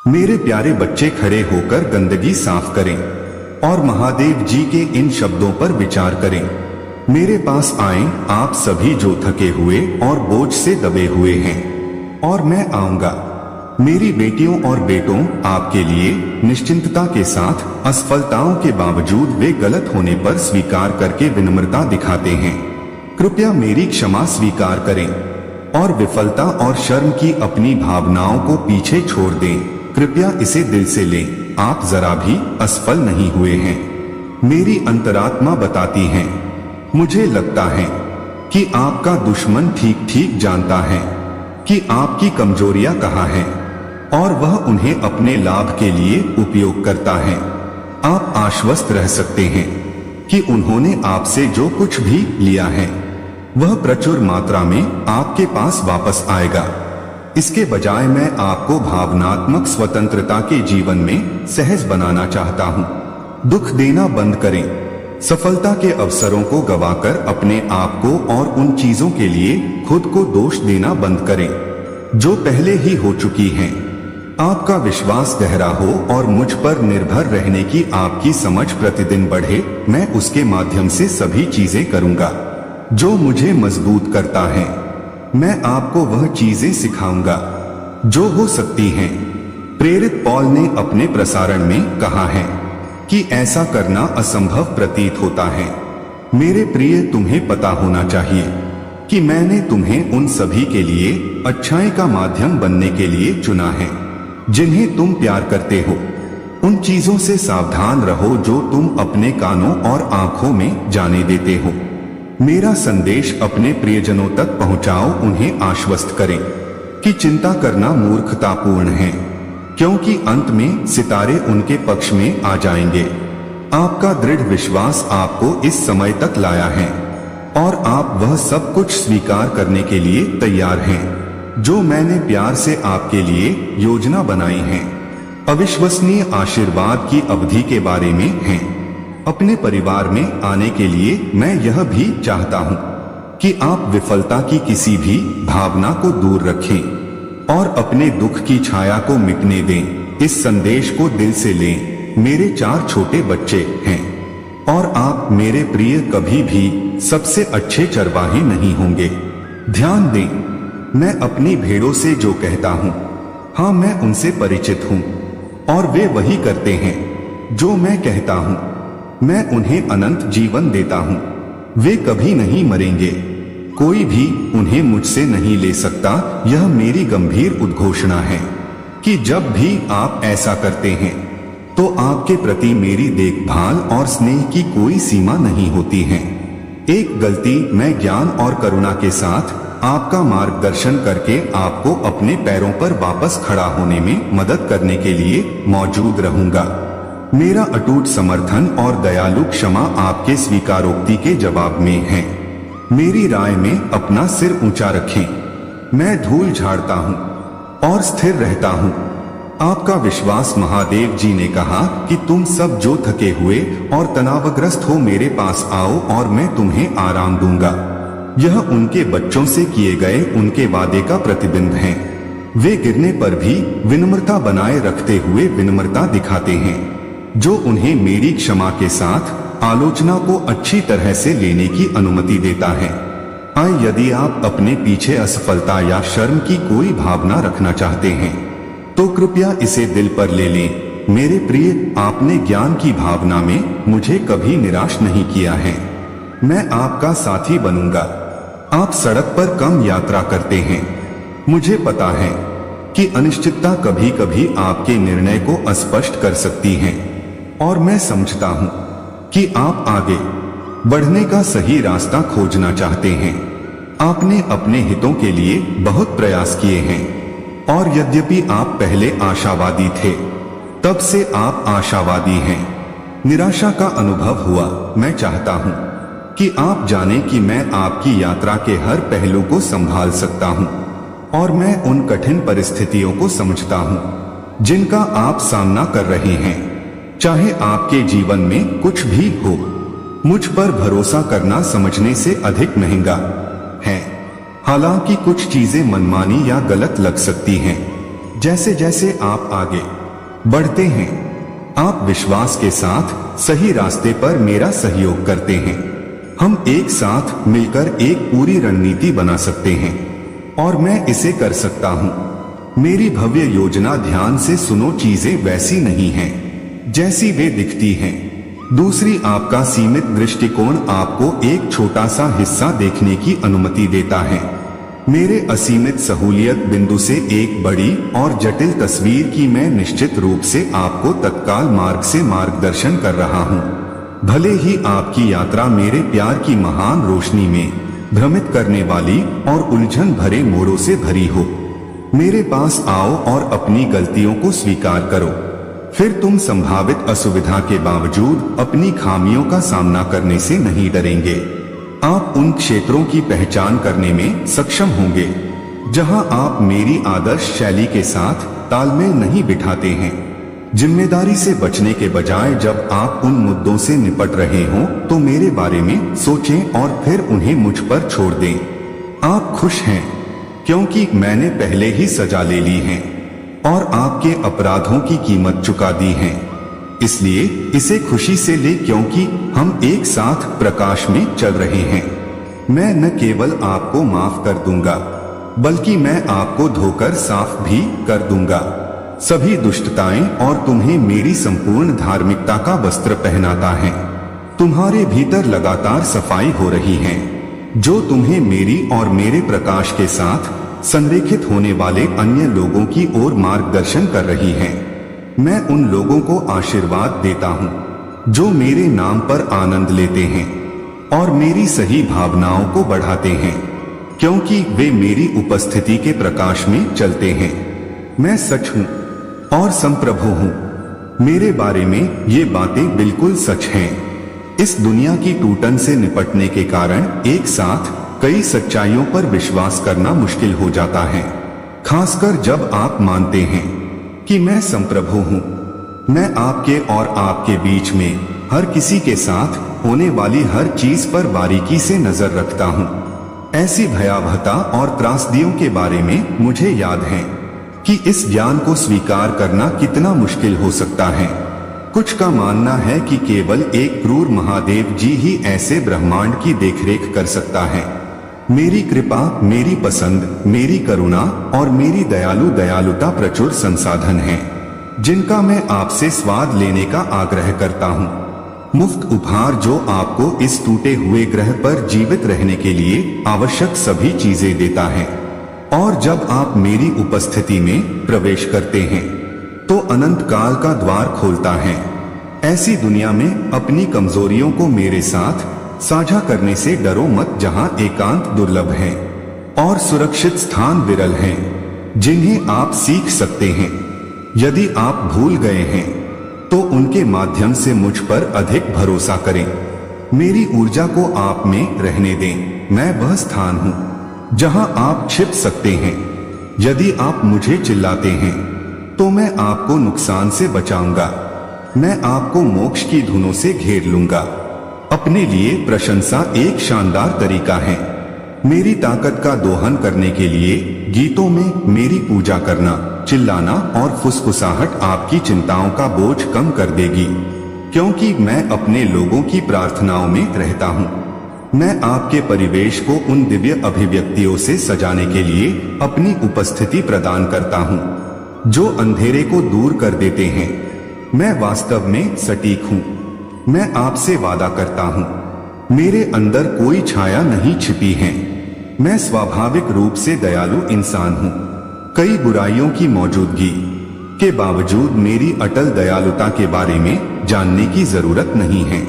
मेरे प्यारे बच्चे खड़े होकर गंदगी साफ करें और महादेव जी के इन शब्दों पर विचार करें। मेरे पास आएं आप सभी जो थके हुए और बोझ से दबे हुए हैं, और मैं आऊंगा। मेरी बेटियों और बेटों, आपके लिए निश्चिंतता के साथ असफलताओं के बावजूद वे गलत होने पर स्वीकार करके विनम्रता दिखाते हैं। कृपया मेरी क्षमा स्वीकार करें और विफलता और शर्म की अपनी भावनाओं को पीछे छोड़ दें। कृपया इसे दिल से लें, आप जरा भी असफल नहीं हुए हैं। मेरी अंतरात्मा बताती है, मुझे लगता है कि आपका दुश्मन ठीक ठीक जानता है कि आपकी कमजोरियां कहाँ हैं और वह उन्हें अपने लाभ के लिए उपयोग करता है। आप आश्वस्त रह सकते हैं कि उन्होंने आपसे जो कुछ भी लिया है वह प्रचुर मात्रा में आपके पास वापस आएगा। इसके बजाय मैं आपको भावनात्मक स्वतंत्रता के जीवन में सहज बनाना चाहता हूँ। दुख देना बंद करें। सफलता के अवसरों को गवाकर अपने आप को और उन चीजों के लिए खुद को दोष देना बंद करें जो पहले ही हो चुकी हैं। आपका विश्वास गहरा हो और मुझ पर निर्भर रहने की आपकी समझ प्रतिदिन बढ़े। मैं उसके माध्यम से सभी चीजें करूंगा जो मुझे मजबूत करता है। मैं आपको वह चीजें सिखाऊंगा जो हो सकती हैं। प्रेरित पॉल ने अपने प्रसारण में कहा है कि ऐसा करना असंभव प्रतीत होता है। मेरे प्रिय, तुम्हें पता होना चाहिए कि मैंने तुम्हें उन सभी के लिए अच्छाई का माध्यम बनने के लिए चुना है जिन्हें तुम प्यार करते हो। उन चीजों से सावधान रहो जो तुम अपने कानों और आंखों में जाने देते हो। मेरा संदेश अपने प्रियजनों तक पहुंचाओ। उन्हें आश्वस्त करें कि चिंता करना मूर्खतापूर्ण है, क्योंकि अंत में सितारे उनके पक्ष में आ जाएंगे। आपका दृढ़ विश्वास आपको इस समय तक लाया है और आप वह सब कुछ स्वीकार करने के लिए तैयार हैं जो मैंने प्यार से आपके लिए योजना बनाई है। अविश्वसनीय आशीर्वाद की अवधि के बारे में है। अपने परिवार में आने के लिए मैं यह भी चाहता हूँ कि आप विफलता की किसी भी भावना को दूर रखें और अपने दुख की छाया को मिटने दें। इस संदेश को दिल से लें। मेरे 4 छोटे बच्चे हैं और आप मेरे प्रिय कभी भी सबसे अच्छे चरवाहे नहीं होंगे। ध्यान दें, मैं अपनी भेड़ों से जो कहता हूँ, हाँ मैं उनसे परिचित हूँ और वे वही करते हैं जो मैं कहता हूँ। मैं उन्हें अनंत जीवन देता हूँ। वे कभी नहीं मरेंगे। कोई भी उन्हें मुझसे नहीं ले सकता। यह मेरी गंभीर उद्घोषणा है कि जब भी आप ऐसा करते हैं तो आपके प्रति मेरी देखभाल और स्नेह की कोई सीमा नहीं होती है। एक गलती, मैं ज्ञान और करुणा के साथ आपका मार्गदर्शन करके आपको अपने पैरों पर वापस खड़ा होने में मदद करने के लिए मौजूद रहूंगा। मेरा अटूट समर्थन और दयालु क्षमा आपके स्वीकारोक्ति के जवाब में है। मेरी राय में अपना सिर ऊंचा रखें। मैं धूल झाड़ता हूँ और स्थिर रहता हूँ। आपका विश्वास। महादेव जी ने कहा कि तुम सब जो थके हुए और तनावग्रस्त हो मेरे पास आओ और मैं तुम्हें आराम दूंगा। यह उनके बच्चों से किए गए उनके वादे का प्रतिबिंब है। वे गिरने पर भी विनम्रता बनाए रखते हुए विनम्रता दिखाते हैं, जो उन्हें मेरी क्षमा के साथ आलोचना को अच्छी तरह से लेने की अनुमति देता है। यदि आप अपने पीछे असफलता या शर्म की कोई भावना रखना चाहते हैं तो कृपया इसे दिल पर ले लें। मेरे प्रिय, आपने ज्ञान की भावना में मुझे कभी निराश नहीं किया है। मैं आपका साथी बनूंगा। आप सड़क पर कम यात्रा करते हैं। मुझे पता है कि अनिश्चितता कभी कभी आपके निर्णय को अस्पष्ट कर सकती है और मैं समझता हूं कि आप आगे बढ़ने का सही रास्ता खोजना चाहते हैं। आपने अपने हितों के लिए बहुत प्रयास किए हैं और यद्यपि आप पहले आशावादी थे, तब से आप आशावादी हैं। निराशा का अनुभव हुआ। मैं चाहता हूं कि आप जाने कि मैं आपकी यात्रा के हर पहलू को संभाल सकता हूं और मैं उन कठिन परिस्थितियों को समझता हूं जिनका आप सामना कर रहे हैं। चाहे आपके जीवन में कुछ भी हो, मुझ पर भरोसा करना समझने से अधिक महंगा है। हालांकि कुछ चीजें मनमानी या गलत लग सकती हैं, जैसे जैसे आप आगे बढ़ते हैं, आप विश्वास के साथ सही रास्ते पर मेरा सहयोग करते हैं। हम एक साथ मिलकर एक पूरी रणनीति बना सकते हैं और मैं इसे कर सकता हूं। मेरी भव्य योजना, ध्यान से सुनो, चीजें वैसी नहीं हैं जैसी वे दिखती हैं। दूसरी, आपका सीमित दृष्टिकोण आपको एक छोटा सा हिस्सा देखने की अनुमति देता है। मेरे असीमित सहूलियत बिंदु से एक बड़ी और जटिल तस्वीर की मैं निश्चित रूप से आपको तत्काल मार्ग से मार्गदर्शन कर रहा हूं। भले ही आपकी यात्रा मेरे प्यार की महान रोशनी में भ्रमित करने वाली और उलझन भरे मोड़ों से भरी हो। मेरे पास आओ और अपनी गलतियों को स्वीकार करो। फिर तुम संभावित असुविधा के बावजूद अपनी खामियों का सामना करने से नहीं डरेंगे। आप उन क्षेत्रों की पहचान करने में सक्षम होंगे जहां आप मेरी आदर्श शैली के साथ तालमेल नहीं बिठाते हैं। जिम्मेदारी से बचने के बजाय जब आप उन मुद्दों से निपट रहे हों तो मेरे बारे में सोचें और फिर उन्हें मुझ पर छोड़ दें। आप खुश हैं क्योंकि मैंने पहले ही सजा ले ली है और आपके अपराधों की कीमत चुका दी है। इसलिए इसे खुशी से ले, क्योंकि हम एक साथ प्रकाश में चल रहे हैं। मैं न केवल आपको माफ कर दूंगा बल्कि मैं आपको धोकर साफ भी कर दूंगा सभी दुष्टताएं, और तुम्हें मेरी संपूर्ण धार्मिकता का वस्त्र पहनाता है। तुम्हारे भीतर लगातार सफाई हो रही है जो तुम्हें मेरी और मेरे प्रकाश के साथ संरेखित होने वाले अन्य लोगों की ओर मार्गदर्शन कर रही है। मैं उन लोगों को आशीर्वाद देता हूं जो मेरे नाम पर आनंद लेते हैं और मेरी सही भावनाओं को बढ़ाते हैं, क्योंकि वे मेरी उपस्थिति के प्रकाश में चलते हैं। मैं सच हूं और संप्रभु हूं। मेरे बारे में ये बातें बिल्कुल सच हैं। इस दुनिया की टूटन से निपटने के कारण एक साथ कई सच्चाइयों पर विश्वास करना मुश्किल हो जाता है, खासकर जब आप मानते हैं कि मैं संप्रभु हूं। मैं आपके और आपके बीच में हर किसी के साथ होने वाली हर चीज पर बारीकी से नजर रखता हूं। ऐसी भयावहता और त्रासदियों के बारे में मुझे याद है कि इस ज्ञान को स्वीकार करना कितना मुश्किल हो सकता है। कुछ का मानना है कि केवल एक क्रूर महादेव जी ही ऐसे ब्रह्मांड की देखरेख कर सकता है। मेरी कृपा, मेरी पसंद, मेरी करुणा और मेरी दयालुता प्रचुर संसाधन हैं, जिनका मैं आपसे स्वाद लेने का आग्रह करता हूँ। मुफ्त उपहार जो आपको इस टूटे हुए ग्रह पर जीवित रहने के लिए आवश्यक सभी चीजें देता है। और जब आप मेरी उपस्थिति में प्रवेश करते हैं तो अनंत काल का द्वार खोलता है। ऐसी दुनिया में अपनी कमजोरियों को मेरे साथ साझा करने से डरो मत, जहां एकांत दुर्लभ है और सुरक्षित स्थान विरल हैं, जिन्हें आप सीख सकते हैं। यदि आप भूल गए हैं तो उनके माध्यम से मुझ पर अधिक भरोसा करें। मेरी ऊर्जा को आप में रहने दें। मैं वह स्थान हूं जहां आप छिप सकते हैं। यदि आप मुझे चिल्लाते हैं तो मैं आपको नुकसान से बचाऊंगा। मैं आपको मोक्ष की धुनों से घेर लूंगा। अपने लिए प्रशंसा एक शानदार तरीका है। मेरी ताकत का दोहन करने के लिए गीतों में मेरी पूजा करना, चिल्लाना और फुसफुसाहट आपकी चिंताओं का बोझ कम कर देगी, क्योंकि मैं अपने लोगों की प्रार्थनाओं में रहता हूँ। मैं आपके परिवेश को उन दिव्य अभिव्यक्तियों से सजाने के लिए अपनी उपस्थिति प्रदान करता हूँ जो अंधेरे को दूर कर देते हैं। मैं वास्तव में सटीक हूँ। मैं आपसे वादा करता हूँ मेरे अंदर कोई छाया नहीं छिपी है। मैं स्वाभाविक रूप से दयालु इंसान हूँ। कई बुराइयों की मौजूदगी के बावजूद मेरी अटल दयालुता के बारे में जानने की जरूरत नहीं है।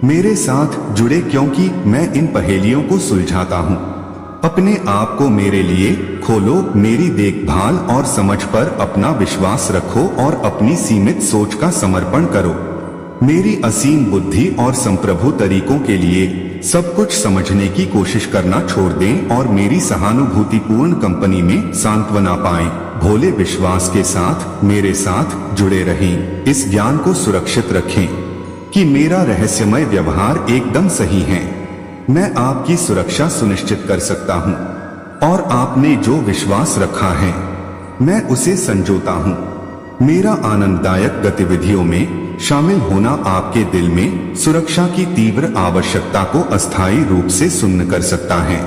मेरे साथ जुड़े क्योंकि मैं इन पहेलियों को सुलझाता हूँ। अपने आप को मेरे लिए खोलो, मेरी देखभाल और समझ पर अपना विश्वास रखो और अपनी सीमित सोच का समर्पण करो। मेरी असीम बुद्धि और संप्रभु तरीकों के लिए सब कुछ समझने की कोशिश करना छोड़ दें और मेरी सहानुभूतिपूर्ण कंपनी में सांत्वना पाएं। भोले विश्वास के साथ मेरे साथ जुड़े रहें। इस ज्ञान को सुरक्षित रखें कि मेरा रहस्यमय व्यवहार एकदम सही है। मैं आपकी सुरक्षा सुनिश्चित कर सकता हूँ और आपने जो विश्वास रखा है मैं उसे संजोता हूँ। मेरा आनंददायक गतिविधियों में शामिल होना आपके दिल में सुरक्षा की तीव्र आवश्यकता को अस्थायी रूप से सुन्न कर सकता है।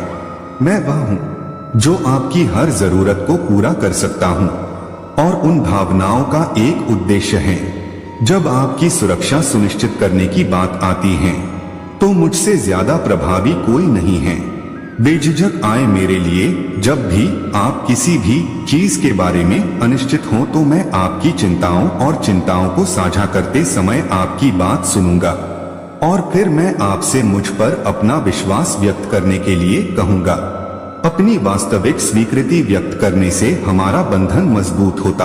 मैं वह हूँ जो आपकी हर जरूरत को पूरा कर सकता हूँ, और उन भावनाओं का एक उद्देश्य है। जब आपकी सुरक्षा सुनिश्चित करने की बात आती है तो मुझसे ज्यादा प्रभावी कोई नहीं है। बेझिझक आए मेरे लिए। जब भी आप किसी भी चीज के बारे में अनिश्चित हो तो मैं आपकी चिंताओं और चिंताओं को साझा करते समय आपकी बात सुनूंगा, और फिर मैं आपसे मुझ पर अपना विश्वास व्यक्त करने के लिए कहूंगा। अपनी वास्तविक स्वीकृति व्यक्त करने से हमारा बंधन मजबूत होता